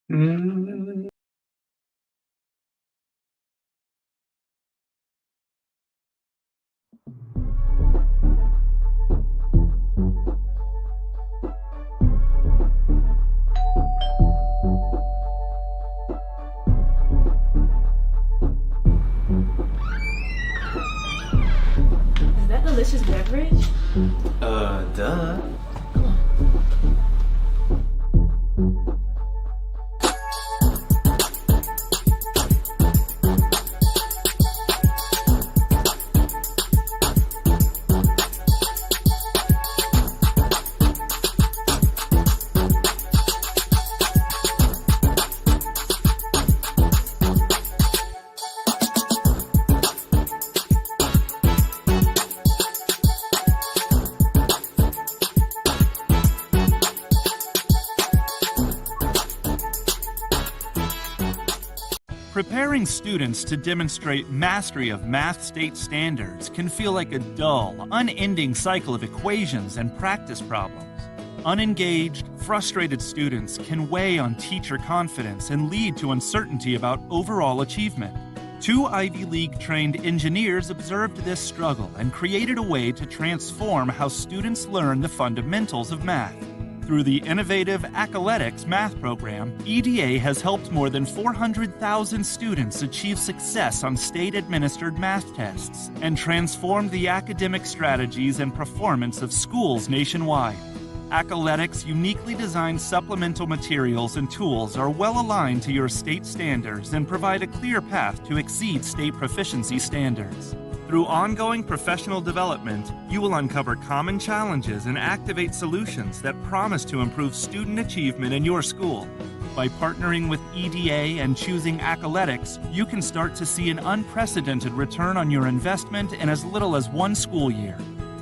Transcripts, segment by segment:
Mm. Is that delicious beverage? Duh. Preparing students to demonstrate mastery of math state standards can feel like a dull, unending cycle of equations and practice problems. Unengaged, frustrated students can weigh on teacher confidence and lead to uncertainty about overall achievement. Two Ivy League-trained engineers observed this struggle and created a way to transform how students learn the fundamentals of math. Through the innovative Accoletics math program, EDA has helped more than 400,000 students achieve success on state-administered math tests and transformed the academic strategies and performance of schools nationwide. Accoletics' uniquely designed supplemental materials and tools are well aligned to your state standards and provide a clear path to exceed state proficiency standards. Through ongoing professional development, you will uncover common challenges and activate solutions that promise to improve student achievement in your school. By partnering with EDA and choosing Accoletics, you can start to see an unprecedented return on your investment in as little as one school year.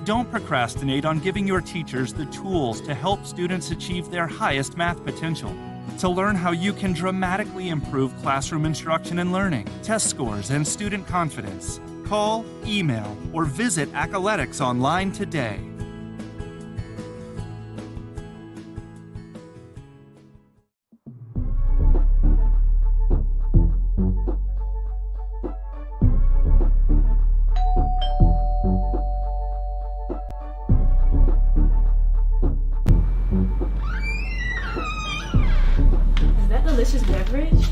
Don't procrastinate on giving your teachers the tools to help students achieve their highest math potential. To learn how you can dramatically improve classroom instruction and learning, test scores, and student confidence, call, email, or visit Accoletics online today. Is that delicious beverage?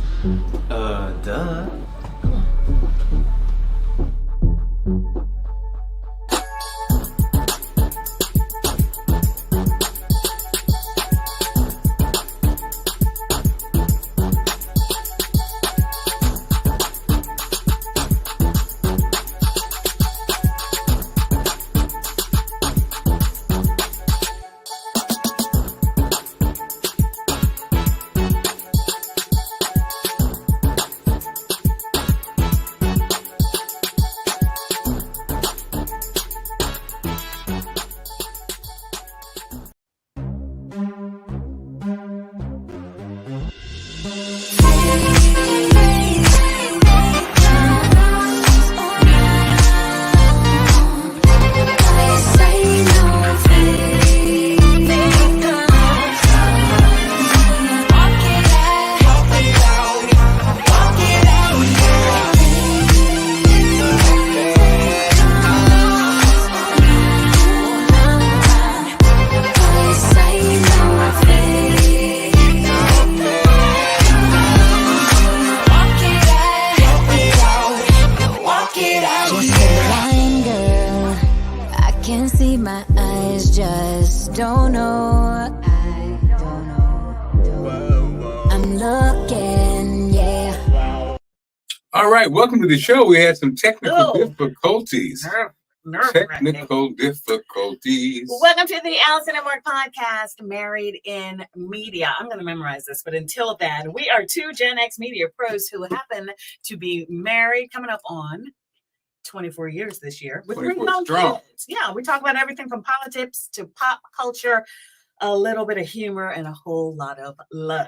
Duh. don't know. I don't know. I'm looking, yeah. All right, welcome to the show. We had some technical difficulties. Technical difficulties. Welcome to the Allison and Marc podcast, Married in Media. I'm going to memorize this, but until then, we are two Gen X media pros who happen to be married, coming up on 24 years this year with 3 young kids. Yeah, we talk about everything from politics to pop culture, a little bit of humor, and a whole lot of love.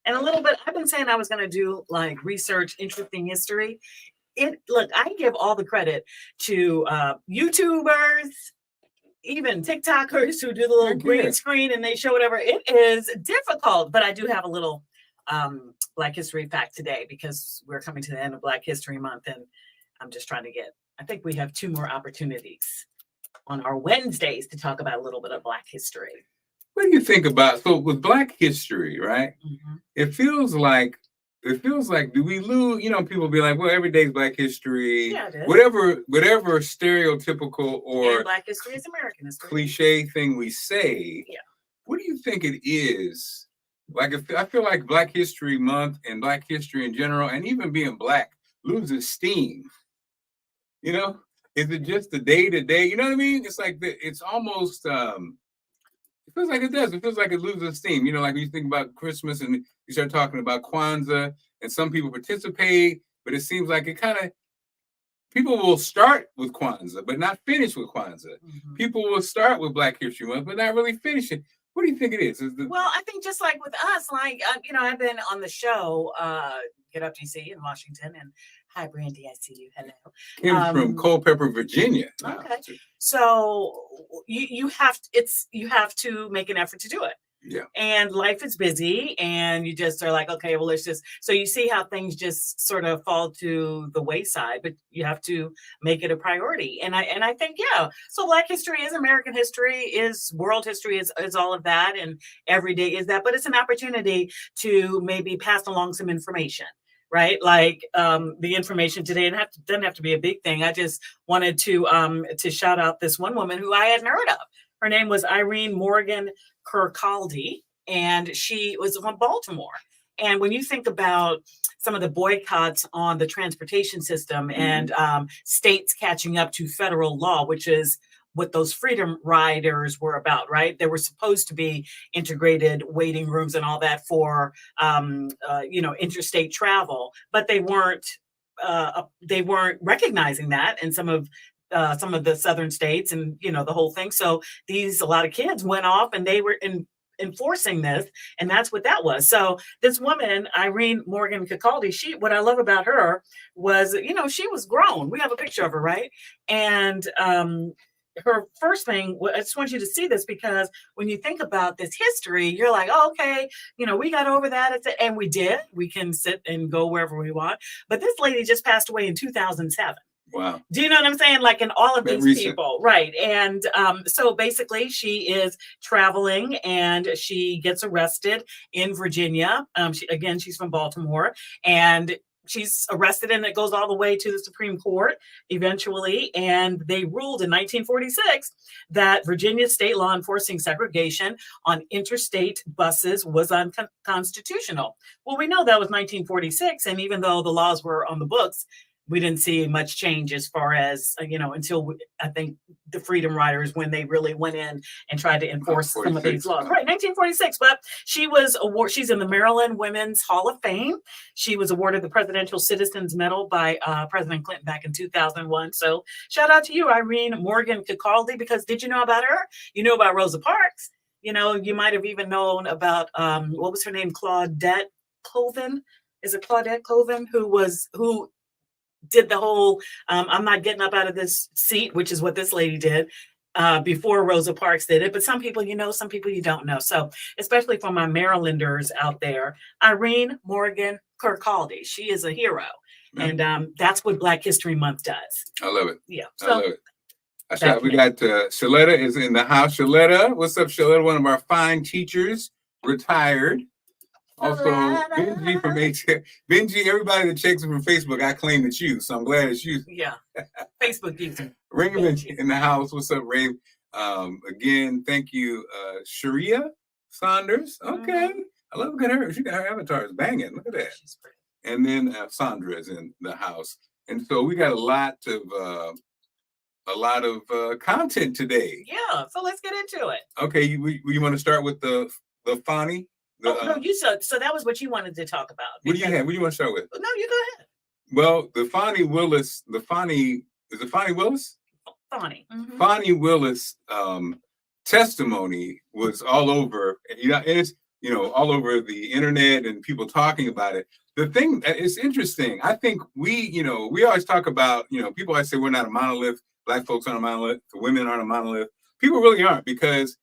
And a little bit, I've been saying I was going to do like research, interesting history. Look, I give all the credit to YouTubers, even TikTokers who do the little green screen and they show whatever. It is difficult, but I do have a little Black History Fact today because we're coming to the end of Black History Month, and I'm just trying to I think we have 2 more opportunities on our Wednesdays to talk about a little bit of Black history. What do you think about, so with Black history, right? Mm-hmm. It feels like, do we lose, people be like, well, every day's Black history, Yeah, it is. whatever stereotypical or and Black history is American history. Cliche thing we say. Yeah. What do you think it is? Like, I feel like Black History Month and Black history in general, and even being Black, loses steam. Is it just the day to day? You know what I mean? It's like it's almost. It feels like it does. It feels like it loses steam. Like when you think about Christmas and you start talking about Kwanzaa, and some people participate, but it seems like it kind of. People will start with Kwanzaa, but not finish with Kwanzaa. Mm-hmm. People will start with Black History Month, but not really finish it. What do you think it is? Well, I think just like with us, like, I've been on the show, Get Up DC in Washington, and hi, Brandy, I see you. Hello. Kim's from Culpeper, Virginia. Okay. So you have to make an effort to do it. Yeah. And life is busy, and you just are like, okay, well, so you see how things just sort of fall to the wayside, but you have to make it a priority. And I think, yeah, so Black history is American history, is world history, is all of that. And every day is that, but it's an opportunity to maybe pass along some information. Right, like the information today, and doesn't have to be a big thing. I just wanted to shout out this one woman who I hadn't heard of. Her name was Irene Morgan Kirkcaldy, and she was from Baltimore. And when you think about some of the boycotts on the transportation system and states catching up to federal law, which is what those freedom riders were about, right? There were supposed to be integrated waiting rooms and all that for, interstate travel, but they weren't recognizing that in some of the southern states, and the whole thing. So a lot of kids went off, and they were enforcing this, and that's what that was. So this woman, Irene Morgan Kirkcaldy, what I love about her was, she was grown. We have a picture of her, right? And her first thing, I just want you to see this, because when you think about this history, you're like, oh, okay, we got over that. And we did. We can sit and go wherever we want. But this lady just passed away in 2007. Wow. Do you know what I'm saying? Like, in all of these recent. people. Right. And so basically she is traveling, and she gets arrested in Virginia. She's from Baltimore, and she's arrested, and it goes all the way to the Supreme Court eventually. And they ruled in 1946 that Virginia state law enforcing segregation on interstate buses was unconstitutional. Well, we know that was 1946. And even though the laws were on the books, we didn't see much change as far as, until I think the Freedom Riders, when they really went in and tried to enforce some of these laws. Right, 1946. But she's in the Maryland Women's Hall of Fame. She was awarded the Presidential Citizens Medal by President Clinton back in 2001. So shout out to you, Irene Morgan Kirkcaldy, because did you know about her? You know about Rosa Parks. You might have even known about, what was her name? Claudette Colvin. Is it Claudette Colvin? Who did the whole I'm not getting up out of this seat, which is what this lady did before Rosa Parks did it. But some people some people you don't know. So especially for my Marylanders out there, Irene Morgan Kirkcaldy, she is a hero. Mm-hmm. And that's what Black History Month does. I love it. Yeah. I love it. We got Shaletta is in the house. Shaletta, what's up, Shaletta? One of our fine teachers, retired. Also, Benji from Benji, everybody that checks it from Facebook, I claim it's you, so I'm glad it's you. Yeah, Facebook user. Raymond in the house. What's up, Ray? Again, thank you, Sharia Saunders. Okay, mm-hmm. I love her. She got her avatar is banging. Look at that. She's pretty. And then Sandra is in the house, and so we got a lot of content today. Yeah, so let's get into it. Okay, you want to start with the Fani? No, you said so. That was what you wanted to talk about. What do you have? What do you want to start with? No, you go ahead. Well, the Fani Willis. Is it Fani Willis? Fani. Mm-hmm. Fani Willis testimony was all over. It's all over the internet and people talking about it. The thing it's interesting. I think we always talk about people always say we're not a monolith. Black folks aren't a monolith. The women aren't a monolith. People really aren't, because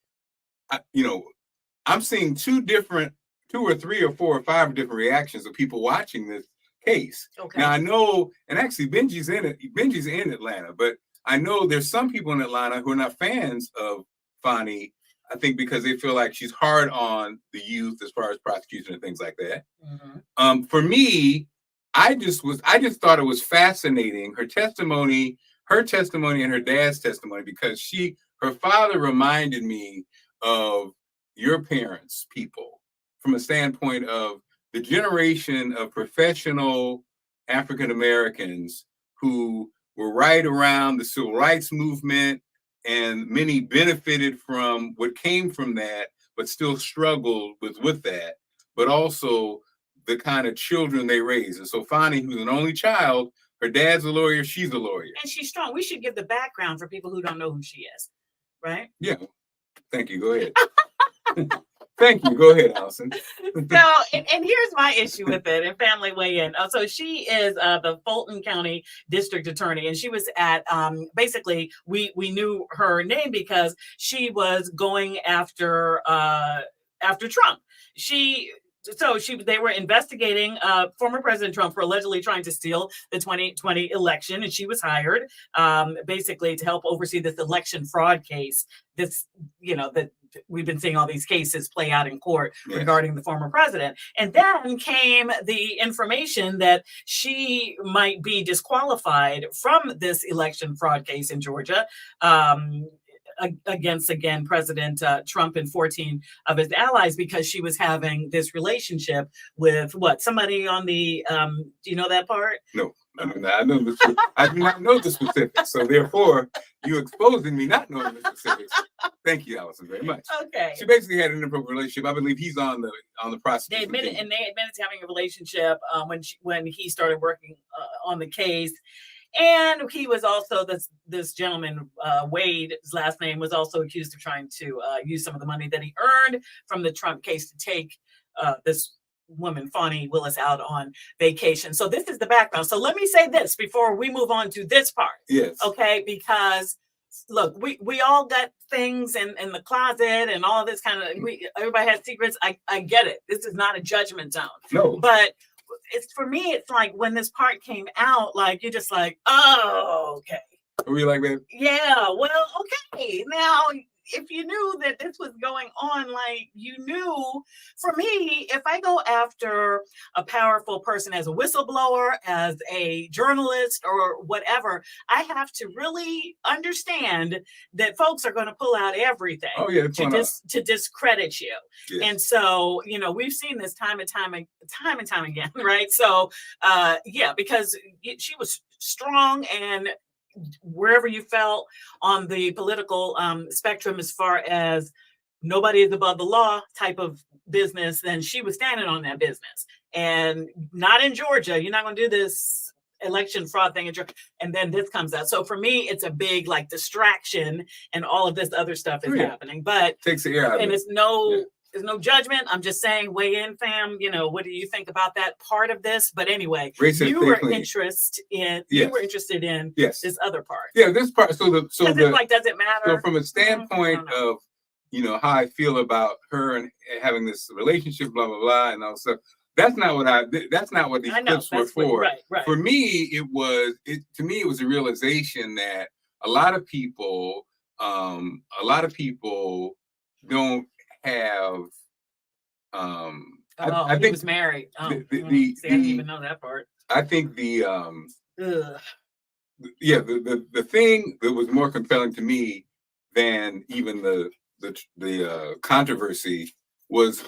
I'm seeing two different 2 or 3 or 4 or 5 different reactions of people watching this case. Okay. Now I know, and actually Benji's in Atlanta, but I know there's some people in Atlanta who are not fans of Fani. I think because they feel like she's hard on the youth as far as prosecution and things like that. Mm-hmm. For me, I just thought it was fascinating, her testimony and her dad's testimony, because her father reminded me of your parents' people from a standpoint of the generation of professional African Americans who were right around the civil rights movement, and many benefited from what came from that, but still struggled with that, but also the kind of children they raised. And so Fani, who's an only child, her dad's a lawyer, she's a lawyer. And she's strong. We should give the background for people who don't know who she is, right? Yeah. Thank you. Go ahead. Thank you. Go ahead, Allison. So, and here's my issue with it, and family weigh in. So she is the Fulton County District Attorney, and she was at, basically, we knew her name because she was going after Trump. They were investigating former President Trump for allegedly trying to steal the 2020 election, and she was hired basically to help oversee this election fraud case. That we've been seeing all these cases play out in court regarding the former president. And then came the information that she might be disqualified from this election fraud case in Georgia. Against, again, President Trump and 14 of his allies, because she was having this relationship with somebody on the, do you know that part? No, I do not know the specifics. So therefore, you exposing me not knowing the specifics. Thank you, Allison, very much. Okay. She basically had an inappropriate relationship. I believe he's on the prosecution. They admitted to having a relationship when he started working on the case. And he was also this gentleman, Wade, his last name, was also accused of trying to use some of the money that he earned from the Trump case to take this woman, Fani Willis, out on vacation. So this is the background. So let me say this before we move on to this part. Yes. Okay, because look, we all got things in the closet and all this kind of, everybody has secrets. I get it. This is not a judgment zone. No. But for me, it's like when this part came out, like you're just like, oh, okay. Were you like that? Yeah, well, okay. Now, if you knew that this was going on, like you knew, for me, if I go after a powerful person as a whistleblower, as a journalist or whatever, I have to really understand that folks are going to pull out everything to discredit you. Yes. And so, we've seen this time and time again, right? So, because she was strong, and wherever you felt on the political spectrum, as far as nobody is above the law type of business, then she was standing on that business. And not in Georgia. You're not going to do this election fraud thing in Georgia. And then this comes out. So for me, it's a big distraction, and all of this other stuff is happening. But takes the air out of it. And it's there's no judgment. I'm just saying, weigh in, fam. What do you think about that part of this? But anyway, you were interested in this other part. Yeah, this part. Does it matter? So from a standpoint of how I feel about her and having this relationship, blah blah blah, and all stuff. That's not what these clips were for. Right. For me, it was a realization that a lot of people don't have. I think he was married. I didn't even know that part. I think the thing that was more compelling to me than even the controversy was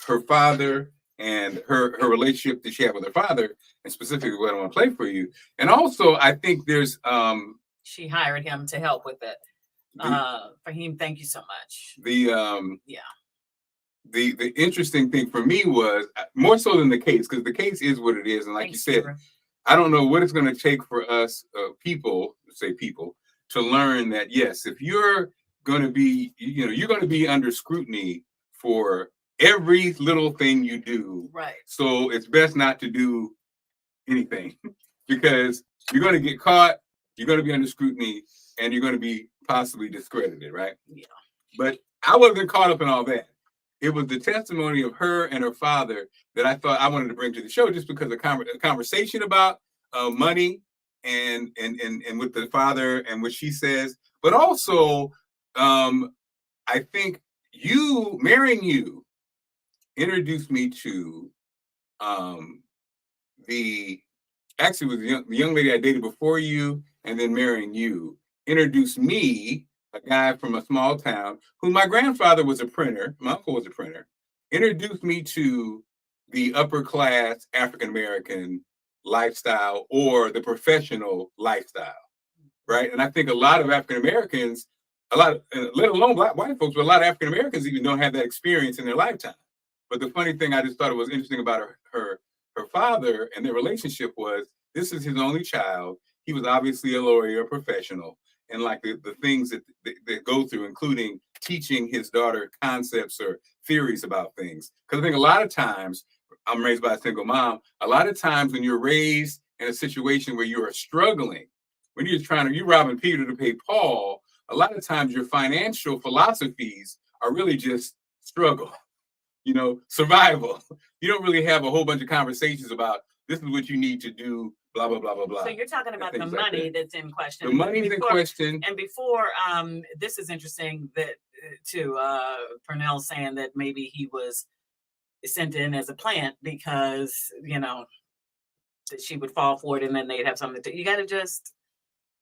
her father and her relationship that she had with her father, and specifically what I want to play for you. And also, I think there's she hired him to help with it. Fahim, thank you so much. The interesting thing for me was more so than the case, because the case is what it is, and like you said, I don't know what it's going to take for us people to learn that yes, if you're going to be, you're going to be under scrutiny for every little thing you do. Right. So it's best not to do anything because you're going to get caught, you're going to be under scrutiny, and you're going to be possibly discredited, right? Yeah. But I wasn't caught up in all that. it was the testimony of her and her father that I thought I wanted to bring to the show, just because of a conversation about money and with the father and what she says, but also I think marrying you introduced me to the young lady I dated before you, and then marrying you introduced me, a guy from a small town who my grandfather was a printer, my uncle was a printer, introduced me to the upper class African American lifestyle, or the professional lifestyle, right? And I think a lot of African Americans, let alone white folks, but a lot of African Americans even don't have that experience in their lifetime. But the funny thing I just thought it was interesting about her father and their relationship was, this is his only child. He was obviously a lawyer, a professional, and like the things that go through, including teaching his daughter concepts or theories about things. Because I think a lot of times, I'm raised by a single mom, a lot of times when you're raised in a situation where you are struggling, when you're robbing Peter to pay Paul, a lot of times your financial philosophies are really just struggle, survival. You don't really have a whole bunch of conversations about, this is what you need to do, blah, blah, blah, blah, blah. So you're talking about the money that's in question. The money's in question. And before, this is interesting that Pernell saying that maybe he was sent in as a plant because, that she would fall for it and then they'd have something to, you got to just.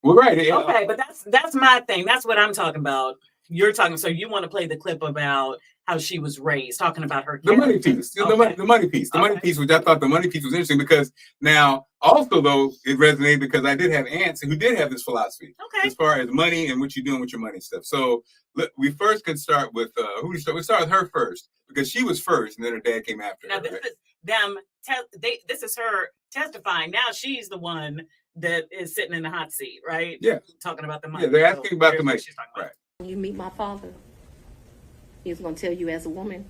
Well, right. Okay, but that's my thing. That's what I'm talking about. You're talking, so you want to play the clip about how she was raised, talking about her character. The money piece, the money piece, money piece, which I thought the money piece was interesting, because now also though it resonated because I did have aunts who did have this philosophy as far as money and what you're doing with your money stuff. So we first could start with who we start. We start with her first because she was first, and then her dad came after her. Now this is them. This is her testifying. Now she's the one that is sitting in the hot seat, right? Yeah, talking about the money. Yeah, they're asking about the money. Right. When you meet my father, he's going to tell you, as a woman,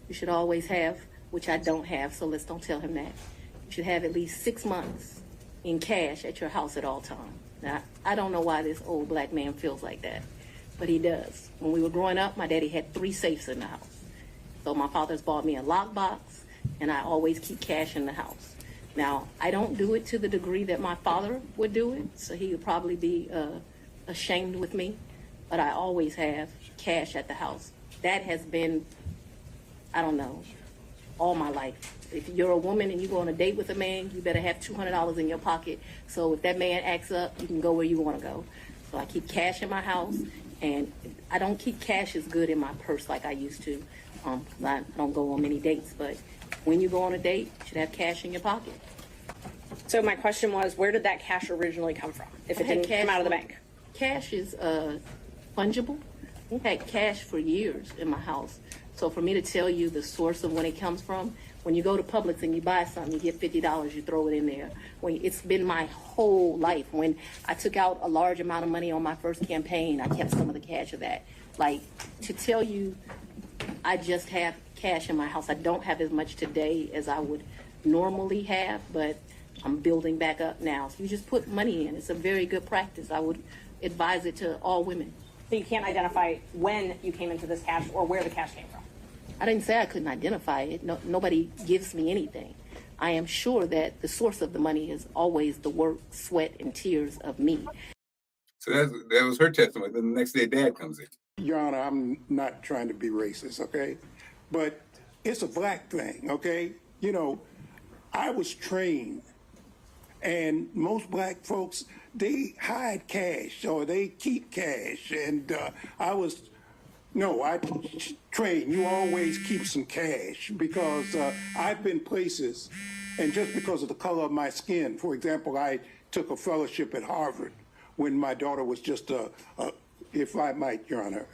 you should always have, which I don't have, so let's don't tell him that. You should have at least 6 months in cash at your house at all times. Now, I don't know why this old black man feels like that, but he does. When we were growing up, my daddy had 3 safes in the house. So my father's bought me a lockbox, and I always keep cash in the house. Now, I don't do it to the degree that my father would do it, so he would probably be ashamed with me. But I always have cash at the house. That has been, I don't know, all my life. If you're a woman and you go on a date with a man, you better have $200 in your pocket. So if that man acts up, you can go where you want to go. So I keep cash in my house, and I don't keep cash as good in my purse like I used to. I don't go on many dates, but when you go on a date, you should have cash in your pocket. So my question was, where did that cash originally come from, if it didn't come out of the bank? Cash is fungible. I've had cash for years in my house. So for me to tell you the source of when it comes from, when you go to Publix and you buy something, you get $50, you throw it in there. It's been my whole life. When I took out a large amount of money on my first campaign, I kept some of the cash of that. Like, to tell you I just have cash in my house, I don't have as much today as I would normally have, but I'm building back up now. So you just put money in. It's a very good practice. I would advise it to all women. So you can't identify when you came into this cash or where the cash came from? I didn't say I couldn't identify it. No, nobody gives me anything. I am sure that the source of the money is always the work, sweat, and tears of me. So that was her testimony. Then the next day, Dad comes in. Your Honor, I'm not trying to be racist, okay? But it's a black thing, okay? I was trained, and most black folks, they hide cash or they keep cash. And I trained, you always keep some cash, because I've been places, and just because of the color of my skin, for example, I took a fellowship at Harvard when my daughter was just if I might, Your Honor,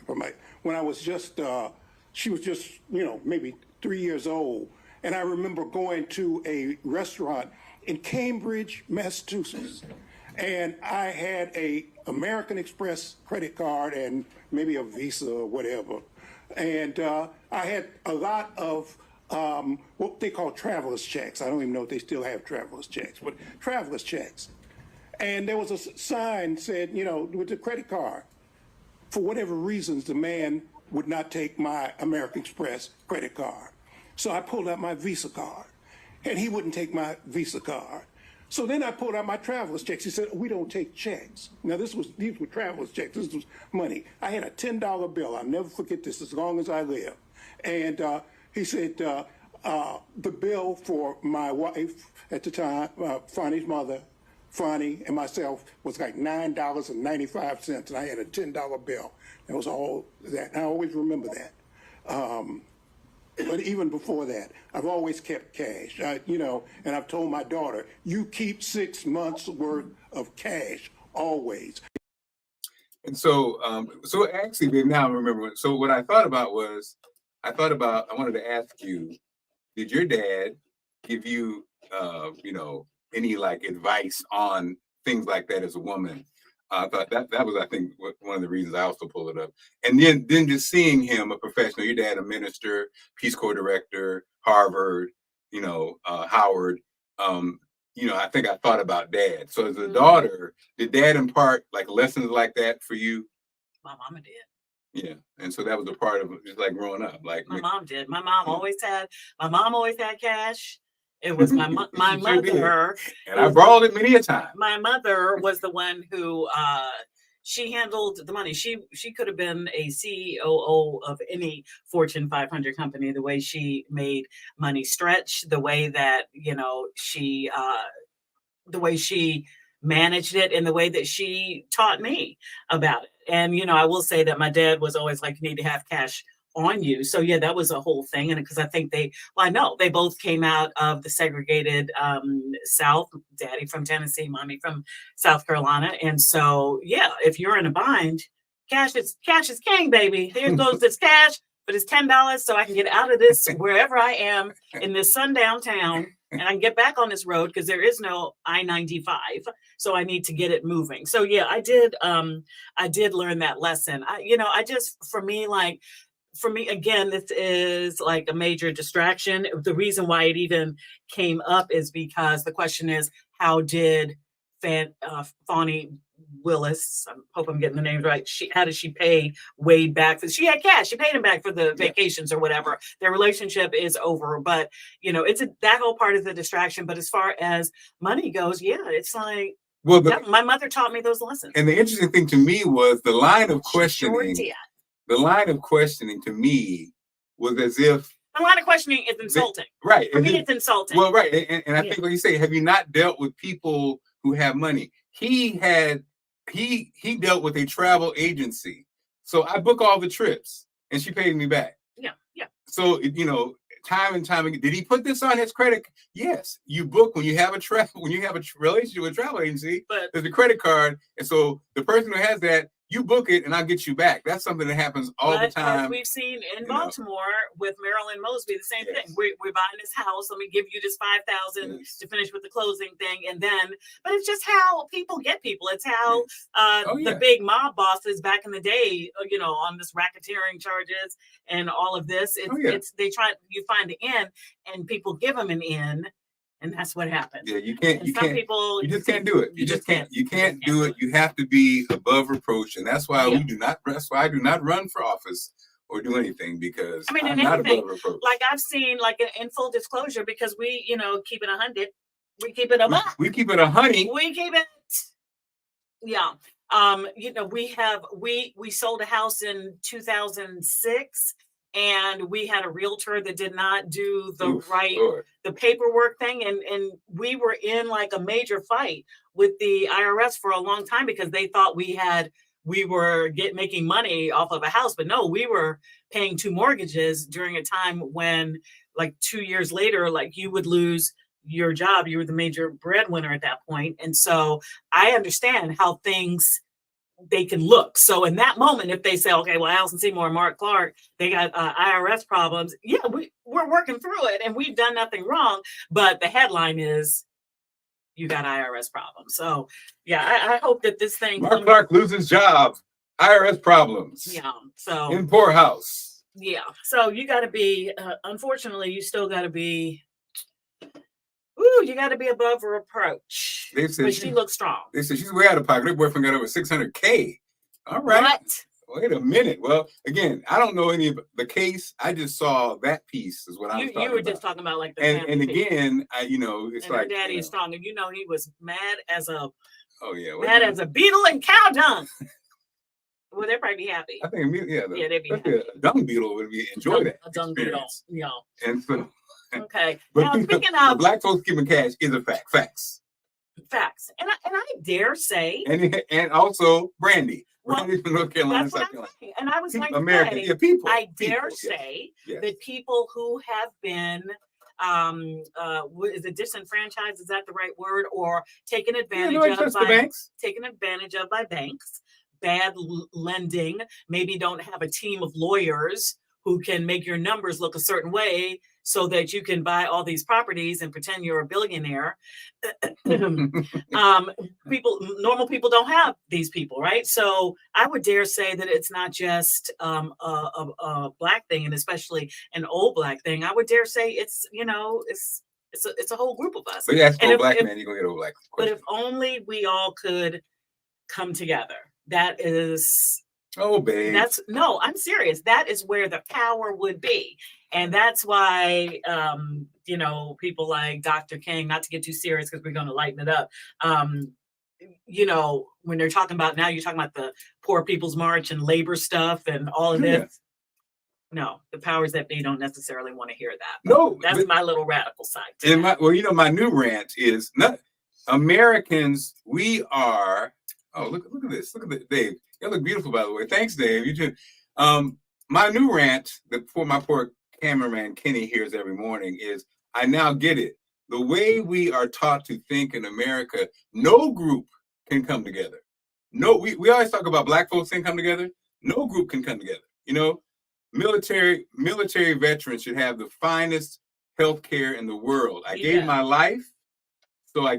when I was just, she was just, maybe 3 years old. And I remember going to a restaurant in Cambridge, Massachusetts. And I had a American Express credit card and maybe a Visa or whatever. And I had a lot of what they call traveler's checks. I don't even know if they still have traveler's checks, but traveler's checks. And there was a sign said, with the credit card. For whatever reasons, the man would not take my American Express credit card. So I pulled out my Visa card, and he wouldn't take my Visa card. So then I pulled out my traveler's checks. He said, we don't take checks. Now, these were traveler's checks. This was money. I had a $10 bill. I'll never forget this as long as I live. And he said, the bill for my wife at the time, Fani's mother, Fani, and myself was like $9.95, and I had a $10 bill. That was all that. And I always remember that. But even before that, I've always kept cash, and I've told my daughter, you keep 6 months worth of cash always. And so, actually, babe, now I remember. So what I thought about was, I wanted to ask you, did your dad give you, any like advice on things like that as a woman? I thought that was, I think, one of the reasons I also pulled it up. And then just seeing him, a professional, your dad, a minister, Peace Corps director, Harvard, Howard. I think I thought about dad. So as a daughter, did dad impart like lessons like that for you? My mama did. Yeah, and so that was a part of just like growing up. Like my mom did. My mom always had cash. It was my mother, and I borrowed it many a time. My mother was the one who she handled the money. She could have been a CEO of any Fortune 500 company. The way she made money stretch, the way that the way she managed it, and the way that she taught me about it. And I will say that my dad was always like, you need to have cash on you. So yeah, that was a whole thing. And because I think I know they both came out of the segregated South, daddy from Tennessee, mommy from South Carolina. And so yeah, if you're in a bind, cash is king, baby. Here goes this cash, but it's $10 so I can get out of this wherever I am in this sundown town, and I can get back on this road because there is no I-95. So I need to get it moving. So yeah, I did learn that lesson. For me, again, this is like a major distraction. The reason why it even came up is because the question is, how did Fani Willis, I hope I'm getting the names right, how did she pay Wade back? She had cash. She paid him back for the vacations or whatever. Their relationship is over. But, it's that whole part of the distraction. But as far as money goes, yeah, it's like, my mother taught me those lessons. And the interesting thing to me was the line of questioning. The line of questioning to me was as if the line of questioning is insulting. Right. For me, it's insulting. Well, right. And I think, like you say, have you not dealt with people who have money? He dealt with a travel agency. So I book all the trips and she paid me back. Yeah. So, time and time again, did he put this on his credit? Yes. You book when you have a relationship with a travel agency, but there's a credit card. And so the person who has that, you book it and I'll get you back. That's something that happens all the time. As we've seen in Baltimore with Marilyn Mosby, the same thing. We're buying this house. Let me give you this $5,000 to finish with the closing thing. But it's just how people get people. It's how the big mob bosses back in the day, on this racketeering charges and all of this, you find the in and people give them an in. And that's what happens. Yeah, you just can't do it. You can't do it. You have to be above reproach. And that's why that's why I do not run for office or do anything, because I'm not above reproach. Like I've seen, like in full disclosure, because we, keep it 100. We keep it a buck. We keep it 100. We keep it. Yeah. We sold a house in 2006. And we had a realtor that did not do the paperwork thing. And we were in like a major fight with the IRS for a long time because they thought we were making money off of a house. But no, we were paying 2 mortgages during a time when, like 2 years later, like you would lose your job. You were the major breadwinner at that point. And so I understand how they can look. So in that moment, if they say, okay, well, Allison Seymour and Marc Clarke, they got IRS problems. Yeah, we're working through it and we've done nothing wrong. But the headline is, you got IRS problems. So yeah, I hope that this thing. Marc Clarke loses job, IRS problems. Yeah. So in poorhouse. Yeah. So you got to be, unfortunately, you still got to be. Ooh, you got to be above reproach. But she looks strong. They said she's way out of pocket. Her boyfriend got over $600K. All right. Wait a minute. Well, again, I don't know any of the case. I just saw that piece is what I was talking about. You were just talking about like the and family piece. again, it's And like her daddy is strong, and he was mad as a as a beetle and cow dung. Well, they'd probably be happy. I think they'd be happy. A dung beetle would enjoy that. A dung beetle, yeah. And so okay. But now speaking of black folks giving cash is a fact. Facts. And I dare say, and also Brandy. Well, Brandy's from North Carolina, that's what South I'm Carolina. saying. And I was like, American, people. I dare people, say yes. that people who have been is it disenfranchised? Is that the right word? Or taken advantage of by banks, bad lending, maybe don't have a team of lawyers who can make your numbers look a certain way so that you can buy all these properties and pretend you're a billionaire. Normal people don't have these people, right? So I would dare say that it's not just a black thing, and especially an old black thing. I would dare say it's a whole group of us. But you ask old black man, you're gonna get old black. But if only we all could come together. That is. Oh, babe. I'm serious. That is where the power would be. And that's why, people like Dr. King, not to get too serious because we're going to lighten it up. When they're talking about now, you're talking about the Poor People's March and labor stuff and all of this. No, the powers that be don't necessarily want to hear that. No, that's my little radical side. And my new rant is not Americans. We are. Oh, look at this. Look at this, Dave. You look beautiful, by the way. Thanks, Dave. You too. My new rant that for my poor cameraman Kenny hears every morning is I now get it. The way we are taught to think in America, no group can come together. No, we always talk about black folks can come together. No group can come together. Military veterans should have the finest health care in the world. I gave my life, so I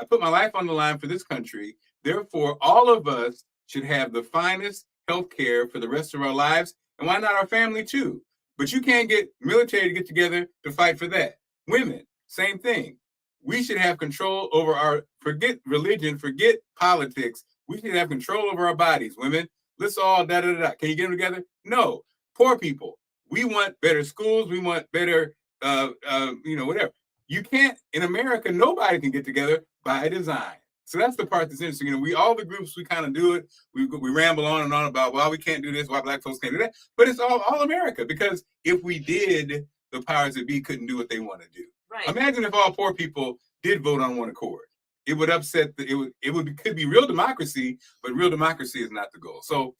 put my life on the line for this country. Therefore, all of us should have the finest health care for the rest of our lives, and why not our family too? But you can't get military to get together to fight for that. Women, same thing. We should have control over forget religion, forget politics. We should have control over our bodies. Women, let's all da-da-da-da. Can you get them together? No. Poor people, we want better schools. We want better, whatever. You can't, in America, nobody can get together by design. So that's the part that's interesting. All the groups, we kind of do it. We ramble on and on about, well, we can't do this, why black folks can't do that. But it's all America, because if we did, the powers that be couldn't do what they want to do. Right. Imagine if all poor people did vote on one accord. It would upset, could be real democracy, but real democracy is not the goal. So,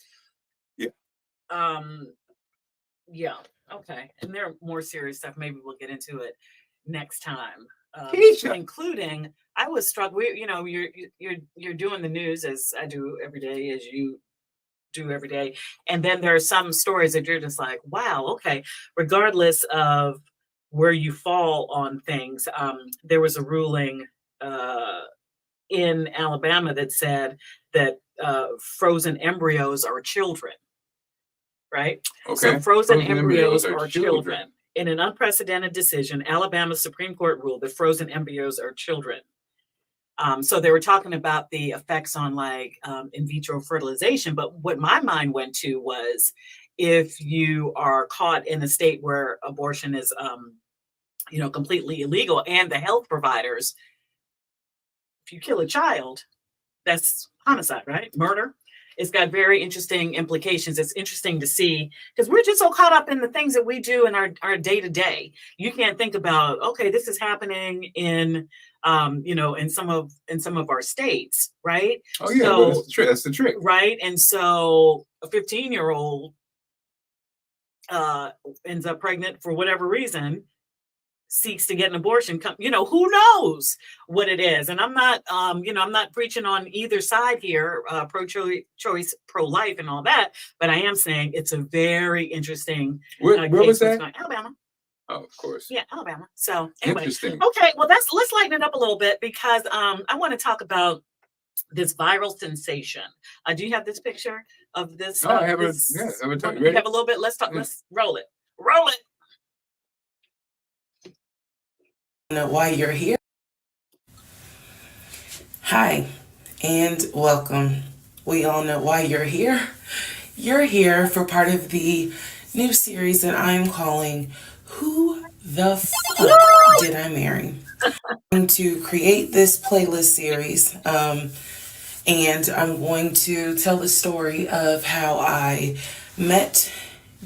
yeah. Yeah. Okay. And there are more serious stuff. Maybe we'll get into it next time. Including, I was struck. You're doing the news as I do every day, as you do every day, and then there are some stories that you're just like, wow, okay. Regardless of where you fall on things, there was a ruling in Alabama that said that frozen embryos are children. Right? Okay. So frozen embryos are children. In an unprecedented decision, Alabama's Supreme Court ruled that frozen embryos are children. So they were talking about the effects on in vitro fertilization. But what my mind went to was, if you are caught in a state where abortion is, completely illegal, and the health providers, if you kill a child, that's homicide, right? Murder. It's got very interesting implications. It's interesting to see, because we're just so caught up in the things that we do in our day to day. You can't think about, okay, this is happening in, in some of our states, right? Oh yeah, so, that's the trick, right? And so a 15-year-old ends up pregnant for whatever reason, seeks to get an abortion, who knows what it is. And I'm not, I'm not preaching on either side here, pro-choice, pro-life and all that, but I am saying it's a very interesting where was that? Alabama. Oh, of course. Yeah, Alabama. So anyway, interesting. Okay, well, let's lighten it up a little bit, because I want to talk about this viral sensation. Do you have this picture of this? I have it. Yeah, I have it. You have a little bit. Let's talk. Let's roll it. Roll it. Know why you're here. Hi and welcome. We all know why you're here. You're here for part of the new series that I'm calling Who the Fuck Did I Marry? I'm going to create this playlist series, and I'm going to tell the story of how I met,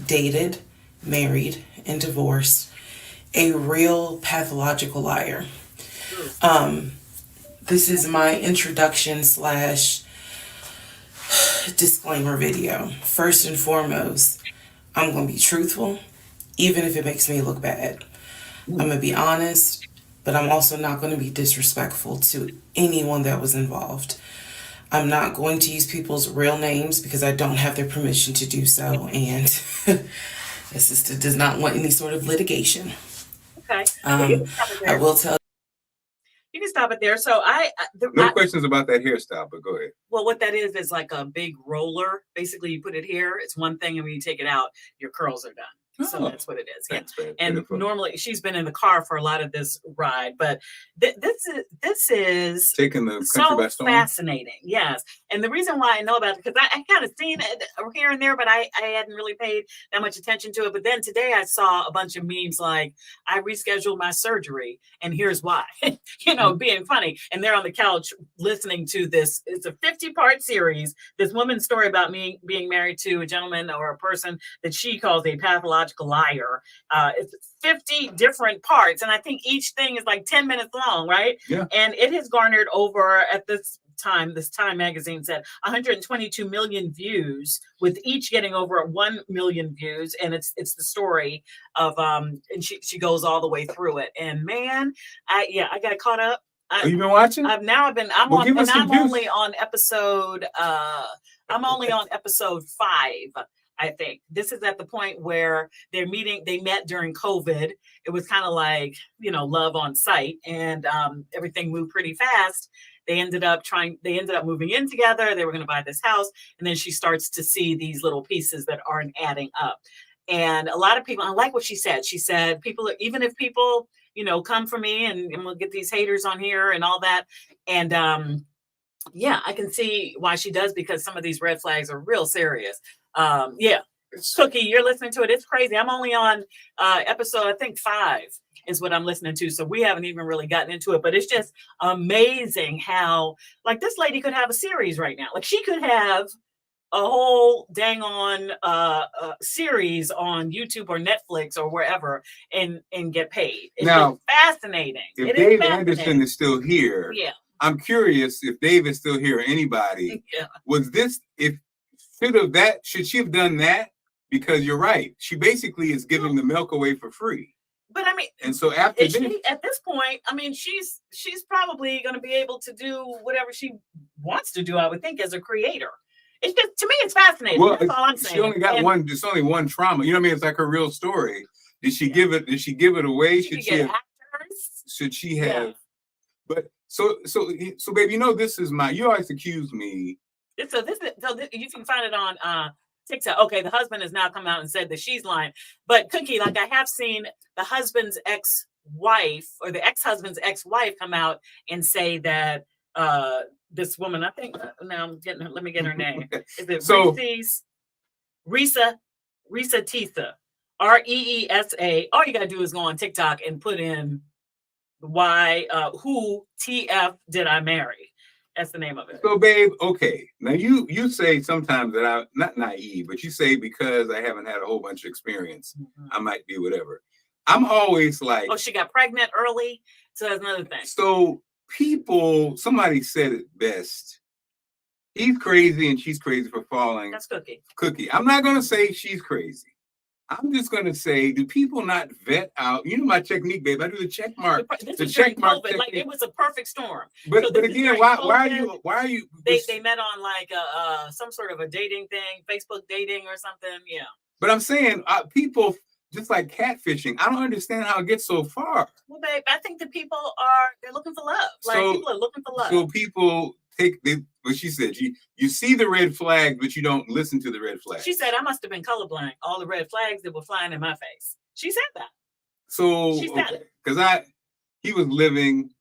dated, married, and divorced a real pathological liar. This is my introduction / disclaimer video. First and foremost, I'm going to be truthful, even if it makes me look bad. I'm going to be honest, but I'm also not going to be disrespectful to anyone that was involved. I'm not going to use people's real names because I don't have their permission to do so, and the sister does not want any sort of litigation. Okay. I will tell. You can stop it there. So no questions about that hairstyle, but go ahead. Well, what that is like a big roller. Basically, you put it here. It's one thing, and when you take it out, your curls are done. So that's what it is. Thanks, yeah. And normally she's been in the car for a lot of this ride, but this is taking the country by storm. Fascinating. Yes. And the reason why I know about it, because I kind of seen it here and there, but I hadn't really paid that much attention to it. But then today I saw a bunch of memes like, I rescheduled my surgery and here's why, being funny. And they're on the couch listening to this. It's a 50-part series. This woman's story about me being married to a gentleman or a person that she calls a pathological liar. It's 50 different parts, and I think each thing is like 10 minutes long, right? Yeah. And it has garnered over, at this Time magazine said, 122 million views, with each getting over 1 million views. And it's the story of and she goes all the way through it. And man, I got caught up. Have you been watching? I'm only on episode 5. I think this is at the point where they met during COVID. It was kind of like, love on sight, and everything moved pretty fast. They ended up moving in together. They were going to buy this house. And then she starts to see these little pieces that aren't adding up. And a lot of people, I like what she said. She said, even if people, come for me and we'll get these haters on here and all that. And I can see why she does, because some of these red flags are real serious. Cookie, you're listening to it. It's crazy. I'm only on episode, I think 5 is what I'm listening to. So we haven't even really gotten into it, but it's just amazing how, like, this lady could have a series right now. Like, she could have a whole dang on series on YouTube or Netflix or wherever and get paid. It's now fascinating. If Dave Anderson is still here, I'm curious if Dave is still here or anybody. Was this, should she have done that? Because you're right. She basically is giving the milk away for free. But I mean, and so after this, at this point, I mean, she's probably going to be able to do whatever she wants to do, I would think, as a creator. It's just, to me, it's fascinating. Well, that's all I'm saying. She only got one. It's only one trauma. You know what I mean? It's like her real story. Did she give it? Did she give it away? Should she have? Should she have? Yeah. But so, baby, this is my. You always accuse me. So you can find it on TikTok. Okay, the husband has now come out and said that she's lying. But Cookie, like, I have seen the husband's ex-wife or the ex-husband's ex-wife come out and say that this woman, I think now let me get her name. Is it Reesa Tisa, Reesa? All you gotta do is go on TikTok and put in who TF did I marry? That's the name of it. So, babe, okay. Now you say sometimes that I'm not naive, but you say because I haven't had a whole bunch of experience, I might be whatever. I'm always like, she got pregnant early, so that's another thing. So somebody said it best. He's crazy and she's crazy for falling. That's Cookie. Cookie. I'm not gonna say she's crazy. I'm just going to say, do people not vet out? My technique, babe. I do the check mark. The check mark. Like, it was a perfect storm. But again, why are you? They met on like some sort of a dating thing, Facebook dating or something. Yeah. But I'm saying people just like catfishing. I don't understand how it gets so far. Well, babe, I think that people they're looking for love. Like, people are looking for love. So people what she said, you see the red flag, but you don't listen to the red flag. She said, I must have been colorblind. All the red flags that were flying in my face. She said that. So, because he was living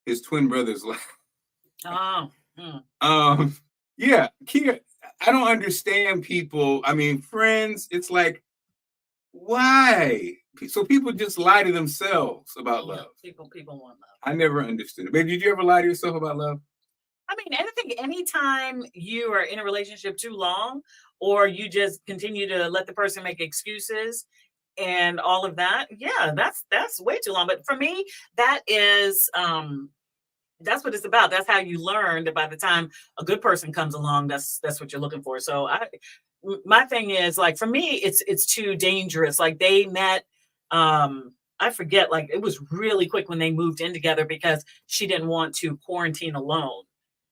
his twin brother's life. Oh. Yeah, Kia, I don't understand people. I mean, friends, it's like, why? So people just lie to themselves about love. People want love. I never understood it. Babe, did you ever lie to yourself about love? I mean, anytime you are in a relationship too long, or you just continue to let the person make excuses and all of that, yeah, that's way too long. But for me, that is that's what it's about. That's how you learn that by the time a good person comes along, that's what you're looking for. So my thing is, like, for me, it's too dangerous. Like, they met, I forget, like, it was really quick when they moved in together because she didn't want to quarantine alone.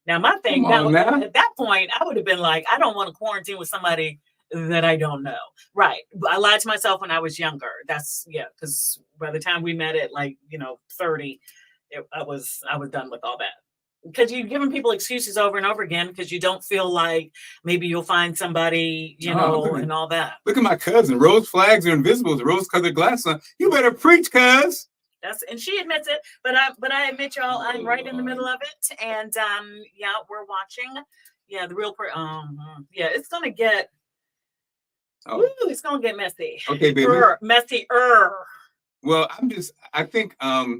Now, my thing at that point, I would have been like, I don't want to quarantine with somebody that I don't know. Right. I lied to myself when I was younger. That's, yeah, because by the time we met at, like, 30, I was done with all that. Because you're giving people excuses over and over again because you don't feel like maybe you'll find somebody, and all that. Look at my cousin. Rose flags are invisible. The rose-colored glasses on. You better preach, cuz. And she admits it, but I admit, y'all, I'm right in the middle of it, and yeah, we're watching. Yeah, the real yeah, it's gonna get. It's gonna get messy. Okay, baby. Messier. Well, I think I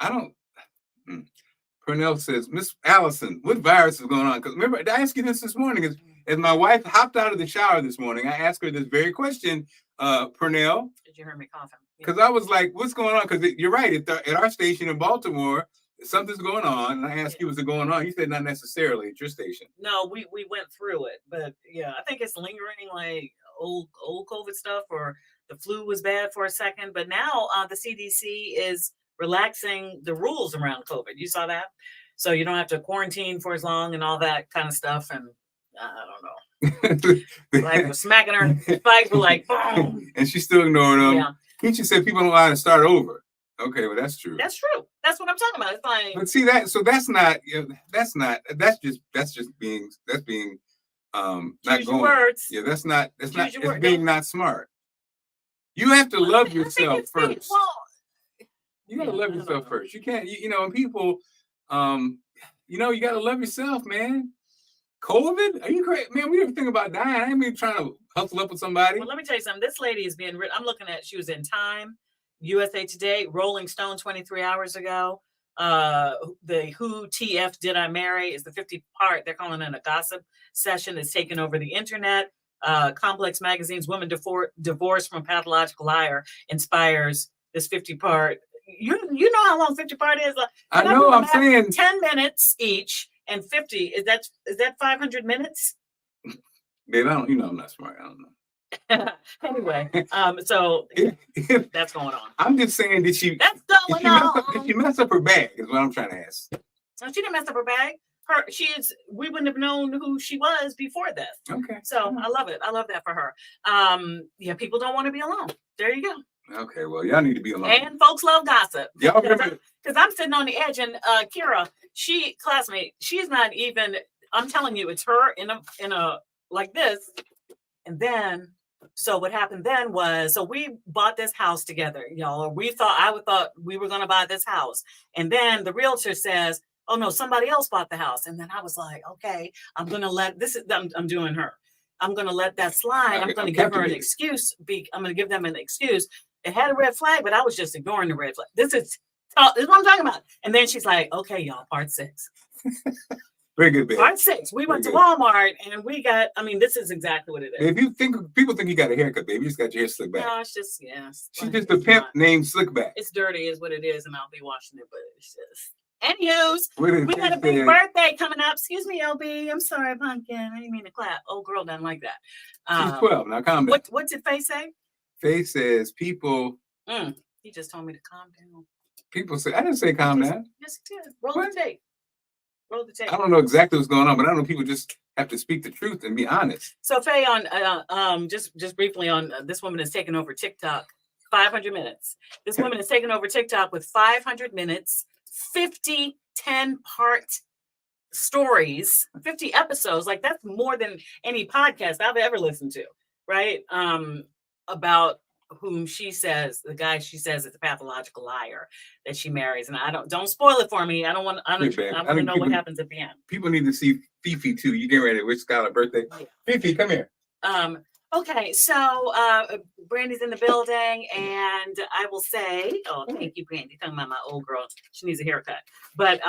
don't. Purnell says, Miss Allison, what virus is going on? Because remember, I asked you this morning. As my wife hopped out of the shower this morning, I asked her this very question, Purnell. Did you hear me coughing? Because I was like, what's going on? Because you're right. At our station in Baltimore, something's going on. And I asked you, what's going on? You said not necessarily at your station. No, we went through it. But yeah, I think it's lingering, like old COVID stuff, or the flu was bad for a second. But now the CDC is relaxing the rules around COVID. You saw that? So you don't have to quarantine for as long and all that kind of stuff. And I don't know. Like, we're smacking her spikes, we're like, boom. And she's still ignoring them. Yeah. Keisha said people don't know how to start over. Okay, well, that's true. That's true. That's what I'm talking about. It's like, but see that's just being not going. Words. Yeah, it's being not smart. You have to love yourself first. You gotta love yourself first. You can't, and people, you gotta love yourself, man. COVID? Are you crazy? Man, we didn't think about dying. I ain't even trying to hustle up with somebody. Well, let me tell you something. This lady is being written. I'm looking at, she was in Time, USA Today, Rolling Stone 23 hours ago. The Who TF Did I Marry is the 50 part. They're calling it a gossip session. It's taken over the internet. Complex Magazine's Woman Divorced from Pathological Liar inspires this 50 part. You know how long 50 part is? I know, I'm saying 10 minutes each. And 50, is that 500 minutes? Babe, I'm not smart. I don't know. Anyway, so that's going on. I'm just saying, did she mess up her bag? Is what I'm trying to ask. No, she didn't mess up her bag. We wouldn't have known who she was before this. Okay. So I love it. I love that for her. Yeah, people don't want to be alone. There you go. Okay, well, y'all need to be alone. And folks love gossip. Y'all remember? Because I'm sitting on the edge, and Kira, classmate, she's not even. I'm telling you, it's her in a like this, and then. So what happened then was, so we bought this house together, y'all. Or I thought we were going to buy this house, and then the realtor says, "Oh no, somebody else bought the house." And then I was like, "Okay, I'm going to let this. I'm doing her. I'm going to let that slide. I'm going to give her an excuse. I'm going to give them an excuse." It had a red flag, but I was just ignoring the red flag. This is what I'm talking about. And then she's like, "Okay, y'all, part 6." Very good, babe. Part 6. We went to Walmart and we got, this is exactly what it is. If people think you got a haircut, babe, you just got your hair slicked back. No, it's just, yes. She's just a pimp named Slickback. It's dirty is what it is, and I'll be washing it, but it's just. Anywho's, we got a big birthday coming up. Excuse me, LB. I'm sorry, pumpkin. I didn't mean to clap. Old girl doesn't like that. She's 12. Now calm down. What did Faye say? Faye says people. He just told me to calm down. People say, I didn't say calm down. Yes, he did. Roll the tape. I don't know exactly what's going on, but I know people just have to speak the truth and be honest. So Faye, on just briefly on this woman has taken over TikTok. 500 minutes. This woman has taken over TikTok with 500 minutes, 50 10-part stories, 50 episodes. Like, that's more than any podcast I've ever listened to, right? About whom the guy she says is a pathological liar that she marries. And don't spoil it for me. I want to know what happens at the end. People need to see Fifi too. You get ready to wish Skylar birthday. Yeah. Fifi, come here. Okay, so Brandy's in the building, and I will say, thank you, Brandy. Talking about my old girl, she needs a haircut. But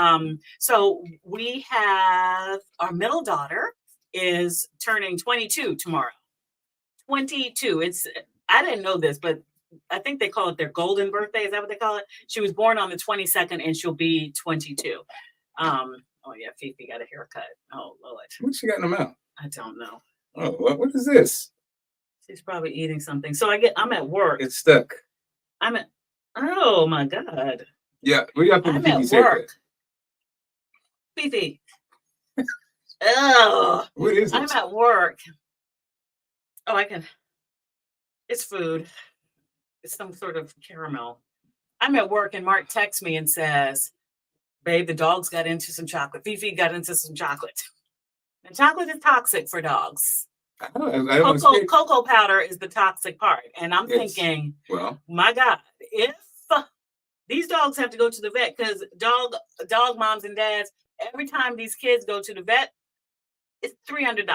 so we have our middle daughter is turning 22 tomorrow. 22. I didn't know this, but I think they call it their golden birthday. Is that what they call it? She was born on the 22nd, and she'll be 22. Oh yeah, Fifi got a haircut. Oh Lord, what she got in the mouth? I don't know. Oh, what is this? She's probably eating something. So I'm at work. It's stuck. Oh my God. Yeah, we got to put Fifi's haircut. Fifi. Oh. What is it? I'm at work. Oh, it's food. It's some sort of caramel. I'm at work and Marc texts me and says, babe, the dogs got into some chocolate. Fifi got into some chocolate. And chocolate is toxic for dogs. Cocoa powder is the toxic part. And I'm thinking, well, my God, if these dogs have to go to the vet, because dog moms and dads, every time these kids go to the vet, it's $300.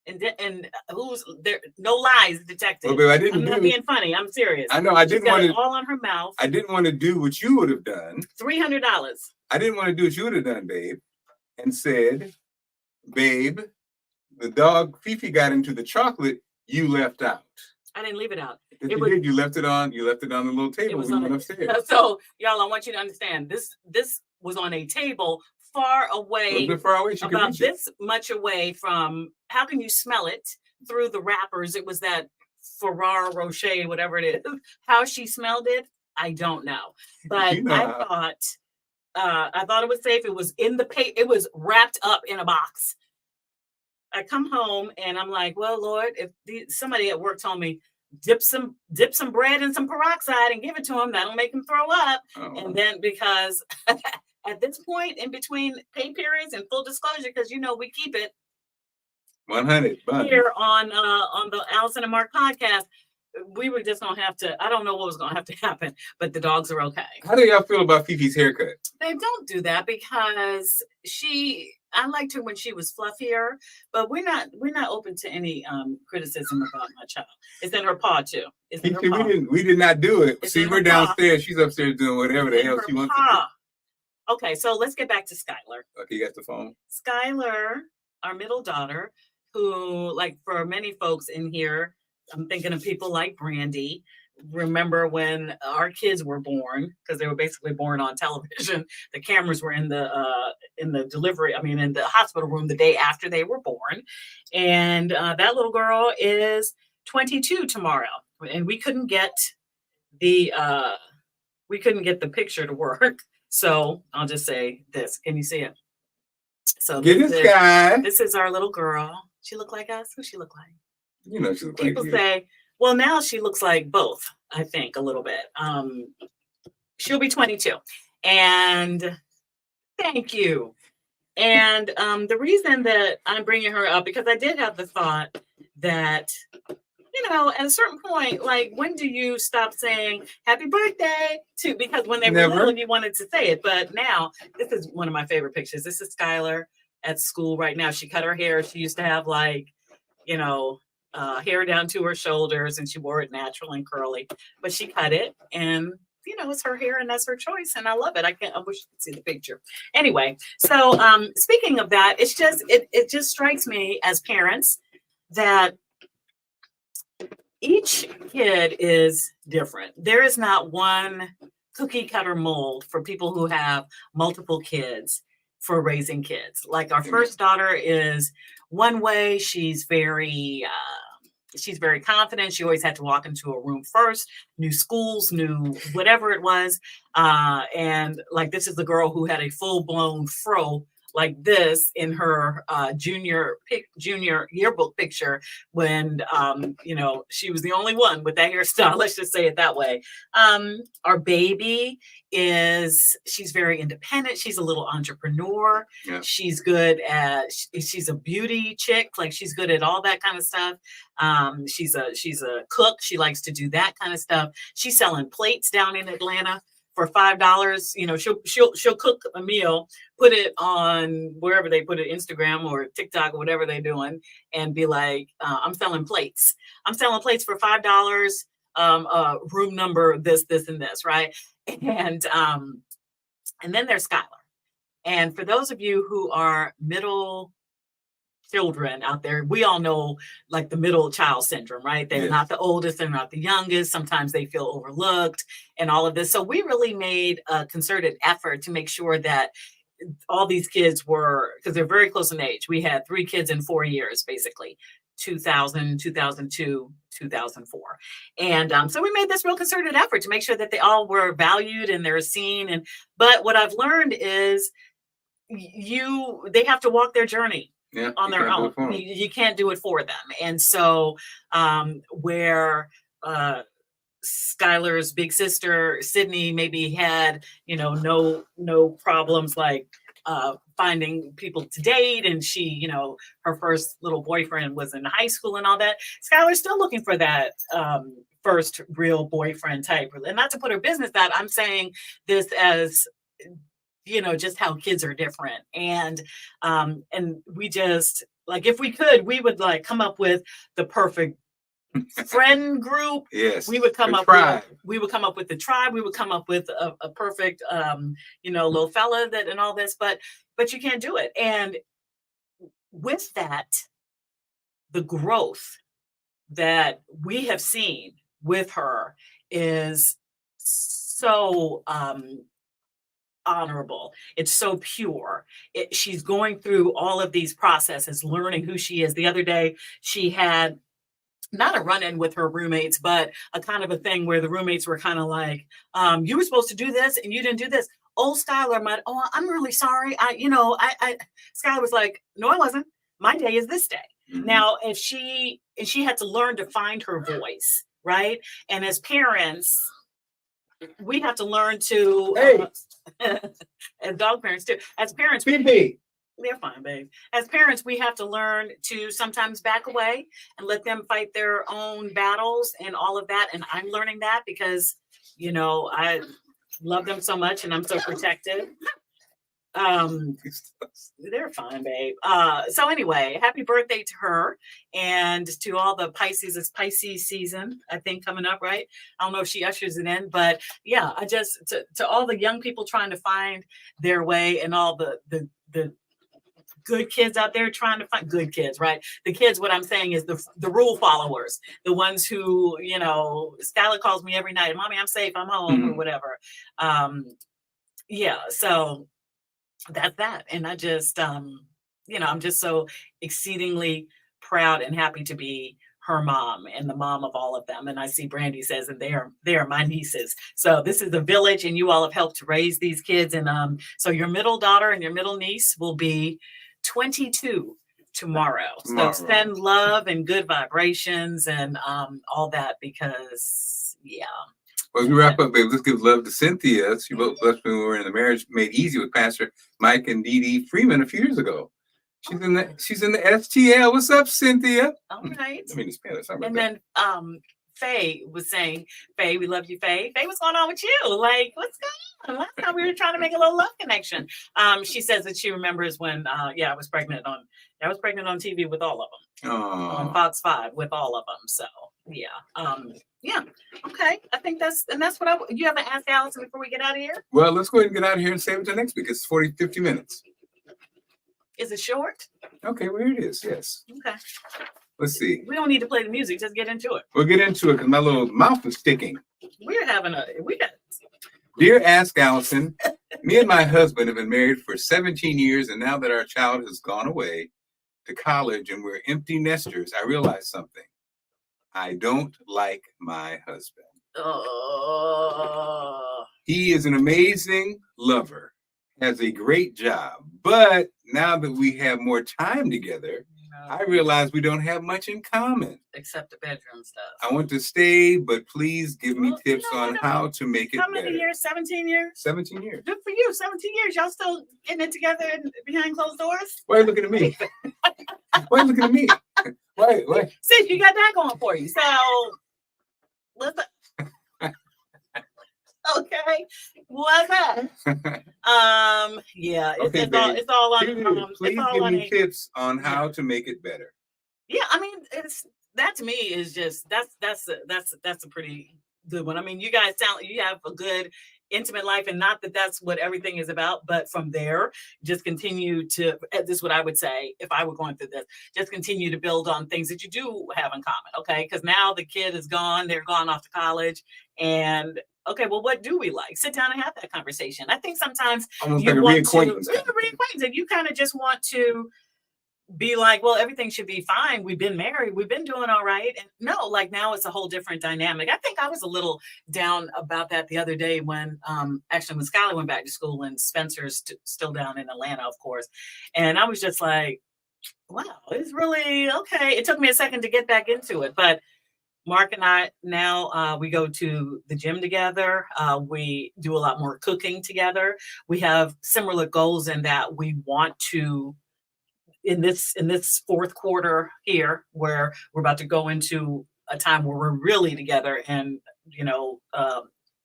And who's there? No lies detected. Well, babe, I'm not being funny. I'm serious. I know. I didn't want to all on her mouth. I didn't want to do what you would have done. $300. I didn't want to do what you would have done, babe, and said, babe, the dog Fifi got into the chocolate. You left out. I didn't leave it out. You left it on. You left it on the little table when you went upstairs. So, y'all, I want you to understand this. This was on a table far away. About this much away from. How can you smell it through the wrappers? It was that Ferrero Rocher, whatever it is. How she smelled it, I don't know. But I thought it was safe. It was in the it was wrapped up in a box. I come home and I'm like, well, Lord, if somebody at work told me dip some bread in some peroxide and give it to him, that'll make him throw up. Oh. And then because at this point in between pay periods and full disclosure, because we keep it 100 here on the Allison and Marc podcast, we were just gonna have to. I don't know what was gonna have to happen, but the dogs are okay. How do y'all feel about Fifi's haircut? Babe, don't do that because I liked her when she was fluffier, but we're not open to any criticism about my child. It's in her paw too. It's in her paw. We did not do it. See, we're downstairs. She's upstairs doing whatever the hell she wants to do. Okay, so let's get back to Skylar. Okay, you got the phone. Skylar, our middle daughter, who, like for many folks in here, I'm thinking of people like Brandy. Remember when our kids were born, because they were basically born on television. The cameras were in the delivery, in the hospital room the day after they were born. And that little girl is 22 tomorrow. And we couldn't get the picture to work. So I'll just say this. Can you see it? So this is our little girl. She look like us? Who she look like? She look like you. People say, well, now she looks like both, I think, a little bit. She'll be 22. And thank you. And the reason that I'm bringing her up, because I did have the thought that, at a certain point, like, when do you stop saying happy birthday because when they were little, you wanted to say it. But now, this is one of my favorite pictures. This is Skylar at school right now. She cut her hair. She used to have hair down to her shoulders, and she wore it natural and curly, but she cut it, and it's her hair and that's her choice, and I love it. I wish you could see the picture. Anyway, so speaking of that, it just strikes me as parents that each kid is different. There is not one cookie cutter mold for people who have multiple kids for raising kids. Like our first daughter is one way. She's very confident. She always had to walk into a room first, new schools, new whatever it was. And like, this is the girl who had a full blown fro like this in her junior yearbook picture when she was the only one with that hairstyle. Let's just say it that way. Our baby she's very independent. She's a little entrepreneur. Yeah. She's she's a beauty chick. Like she's good at all that kind of stuff. She's a cook. She likes to do that kind of stuff. She's selling plates down in Atlanta for $5. She'll cook a meal, put it on wherever they put it, Instagram or TikTok or whatever they're doing, and be like, I'm selling plates. I'm selling plates for $5. Room number this, and this, right? And then there's Skylar. And for those of you who are middle children out there, we all know like the middle child syndrome, right? They're not the oldest, they're not the youngest. Sometimes they feel overlooked and all of this. So we really made a concerted effort to make sure that all these kids were, because they're very close in age. We had 3 kids in 4 years, basically. 2000, 2002, 2004. And so we made this real concerted effort to make sure that they all were valued and they're seen. But what I've learned is they have to walk their journey on their own. You can't do it for them. And so where Skylar's big sister, Sydney, maybe had, no problems like finding people to date, and she, her first little boyfriend was in high school and all that. Skylar's still looking for that first real boyfriend type. And not to put her business out, I'm saying this as just how kids are different. And we just like, if we could, we would like come up with the perfect friend group. Yes. We would come up with the tribe. We would come up with a perfect little fella that and all this, but you can't do it. And with that, the growth that we have seen with her is so honorable. It's so pure. She's going through all of these processes, learning who she is. The other day, she had not a run-in with her roommates, but a kind of a thing where the roommates were kind of like, you were supposed to do this and you didn't do this. Oh, Skylar, I'm really sorry. Skylar was like, no, I wasn't. My day is this day. Mm-hmm. Now, if she had to learn to find her voice, right? And as parents, we have to learn to, as dog parents too, as parents, they're fine, babe. As parents, we have to learn to sometimes back away and let them fight their own battles and all of that. And I'm learning that because, I love them so much and I'm so protective. They're fine, babe. So anyway, happy birthday to her and to all the Pisces. It's Pisces season, I think, coming up, right? I don't know if she ushers it in, but yeah, I just to all the young people trying to find their way and all the good kids out there trying to find good kids, right? The kids, what I'm saying is the rule followers, the ones who, Skylar calls me every night, Mommy, I'm safe, I'm home, or whatever. So that's that. And I just, I'm just so exceedingly proud and happy to be her mom and the mom of all of them. And I see Brandy says, and they are my nieces. So this is the village and you all have helped to raise these kids. And so your middle daughter and your middle niece will be 22 tomorrow. So send love and good vibrations and all that because, Well, as we wrap up, babe, let's give love to Cynthia. She both left when we were in the Marriage Made Easy with Pastor Mike and Dee Dee Freeman a few years ago. She's in the STL. What's up, Cynthia? All right. I mean, in Spanish. And then Faye was saying, Faye, we love you, Faye. Faye, what's going on with you? Like, what's going on? Last time we were trying to make a little love connection. She says that she remembers when, I was pregnant on TV with all of them. On Fox 5 with all of them. So, okay. I think that's what you haven't asked Allison before we get out of here? Well, let's go ahead and get out of here and save it till next week. It's 50 minutes. Is it short? Okay, well, here it is. Yes. Okay. Let's see. We don't need to play the music. Just get into it. We'll get into it because my little mouth is sticking. Dear Ask Allison, me and my husband have been married for 17 years, and now that our child has gone away to college and we're empty nesters, I realized something. I don't like my husband. He is an amazing lover has a great job. But now that we have more time together, I realize we don't have much in common. Except the bedroom stuff. I want to stay, but please give me tips you know on what, how to make it How better. many years? 17 years? 17 years. Good for you. 17 years. Y'all still getting it together behind closed doors? Why are you looking at me? Why are you looking at me? Why? Sis, you got that going for you. So, listen. Okay. What's that? Yeah. Okay, It's all on. Please give me tips on how to make it better. Yeah, I mean, that to me is just that's a pretty good one. I mean, you guys sound you have a good intimate life, and not that that's what everything is about, but from there, just continue to. This is what I would say if I were going through this. Just continue to build on things that you do have in common. Okay, because now the kid is gone; they're gone off to college, and okay, well, what do we like? Sit down and have that conversation. I think sometimes almost you like a want reacquaintance. reacquaintance, and you kind of just want to be like, well, everything should be fine. We've been married. We've been doing all right. And no, like now it's a whole different dynamic. I think I was a little down about that the other day when actually when Skylar went back to school and Spencer's still down in Atlanta, of course. And I was just like, wow, it's really okay. It took me a second to get back into it. But Mark and I now we go to the gym together. We do a lot more cooking together. We have similar goals in that we want to in this fourth quarter here, where we're about to go into a time where we're really together and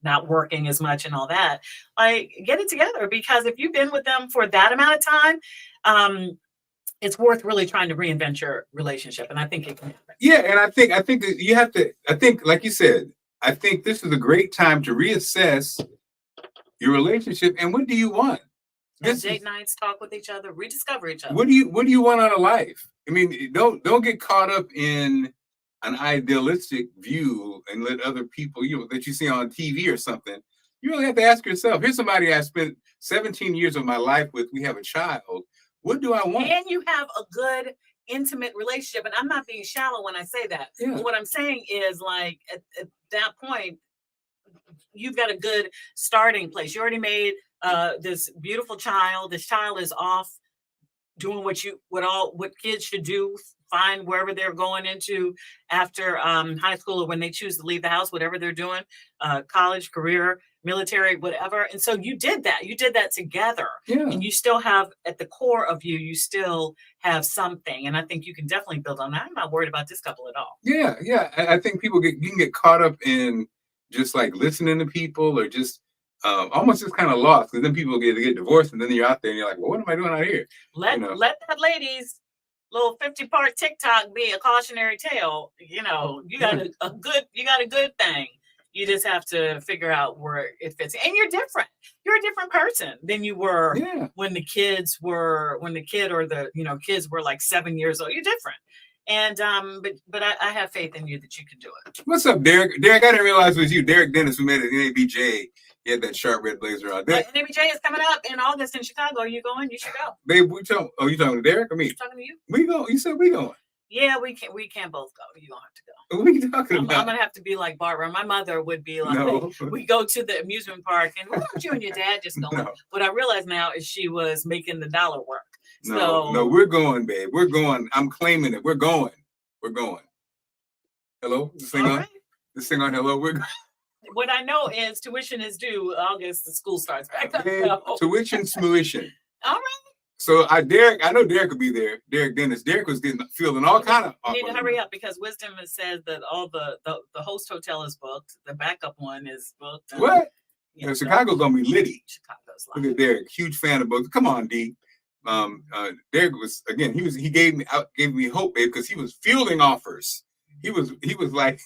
not working as much and all that. Like, get it together, because if you've been with them for that amount of time, it's worth really trying to reinvent your relationship, and I think it can happen. Yeah, and I think that you have to. I think, like you said, I think this is a great time to reassess your relationship and what do you want. Have date nights, talk with each other, rediscover each other. What do you want out of life? I mean, don't get caught up in an idealistic view and let other people that you see on TV or something. You really have to ask yourself. Here's somebody I spent 17 years of my life with. We have a child. What do I want? And you have a good, intimate relationship. And I'm not being shallow when I say that. Yeah. But what I'm saying is, like, at that point, you've got a good starting place. You already made this beautiful child. This child is off doing what kids should do, find wherever they're going into after high school, or when they choose to leave the house, whatever they're doing, college, career, military, whatever. And so you did that together. Yeah. And you still have, at the core of you still have something. And I think you can definitely build on that. I'm not worried about this couple at all. Yeah. I think you can get caught up in just like listening to people, or just almost just kind of lost, because then people get divorced, and then you're out there and you're like, well, what am I doing out here? Let that lady's little 50-part TikTok be a cautionary tale. You got a good thing. You just have to figure out where it fits. And you're different. You're a different person than you were when the kids were kids were like 7 years old. You're different. And but I have faith in you that you can do it. What's up, Derek? Derek, I didn't realize it was you, Derek Dennis, who made it. NABJ. He had that sharp red blazer on. NABJ is coming up in August in Chicago. Are you going? You should go. Babe, you talking to Derek or me? I'm talking to you. We go. You said we going. Yeah, we can't both go. You don't have to go. What are you talking about? I'm gonna have to be like Barbara. My mother would be like, no. We go to the amusement park, and why don't you and your dad just go? No. What I realize now is she was making the dollar work. No, we're going, babe. We're going. I'm claiming it. We're going. We're going. Hello? This thing on? Right. This thing on? Hello? We're going. What I know is tuition is due August. The school starts back up. Babe, tuition, smuition. All right. So I know Derek could be there. Derek Dennis. Derek was feeling all kind of. You need to hurry up, because Wisdom has said that all the host hotel is booked. The backup one is booked. What? Chicago's gonna be litty. Chicago's look at Derek, huge fan of books. Come on, D. Derek was again. He gave me hope, babe, because he was fielding offers. He was like,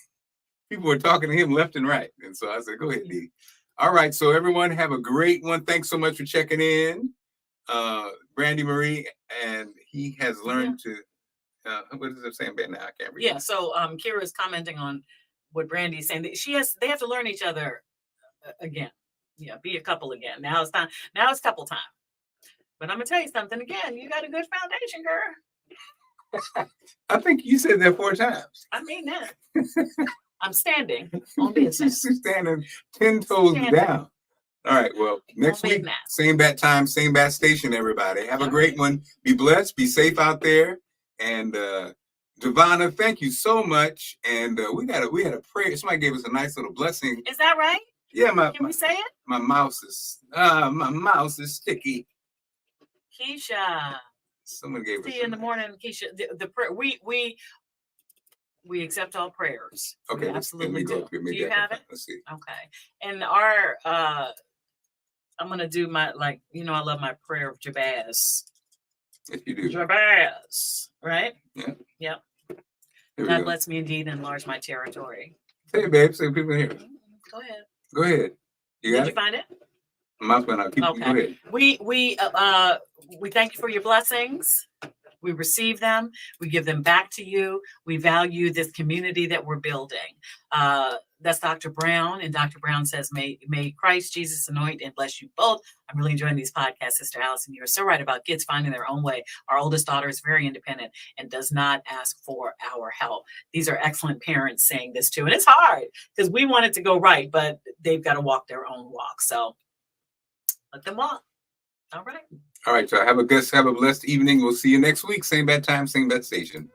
people were talking to him left and right, and so I said, "Go ahead, D." All right, so everyone have a great one. Thanks so much for checking in. Brandy Marie, and he has learned to what is it saying now? I can't read. Yeah, so Kira is commenting on what Brandy's saying. They have to learn each other again. Yeah, be a couple again. Now it's time. Now it's couple time. But I'm gonna tell you something again. You got a good foundation, girl. I think you said that 4 times. I mean that. I'm standing on business. She's standing 10 toes down. All right. Well, next Don't be a week, mess. same bat time, same bat station, everybody. Have a great one. Be blessed. Be safe out there. And Devonna, thank you so much. And we had a prayer. Somebody gave us a nice little blessing. Is that right? Yeah, Can we say it? my mouse is sticky. Keisha. Someone gave us See you in the morning, Keisha. The prayer we accept all prayers. Okay, we absolutely do. Do you have it? Let's see. Okay. And our I'm gonna do my I love my prayer of Jabez. If you do. Jabez, right? Yeah. Yep. Here we God go. bless me indeed and enlarge my territory. Hey, babe. Say people here. Go ahead. Go ahead. Did you find it? Mouse went out. Okay. Go ahead. We thank you for your blessings. We receive them. We give them back to you. We value this community that we're building. That's Dr. Brown. And Dr. Brown says, may Christ Jesus anoint and bless you both. I'm really enjoying these podcasts, Sister Allison. You're so right about kids finding their own way. Our oldest daughter is very independent and does not ask for our help. These are excellent parents saying this too. And it's hard because we want it to go right, but they've got to walk their own walk. So let them walk. All right. All right, y'all. Have a blessed evening. We'll see you next week. Same bad time, same bad station.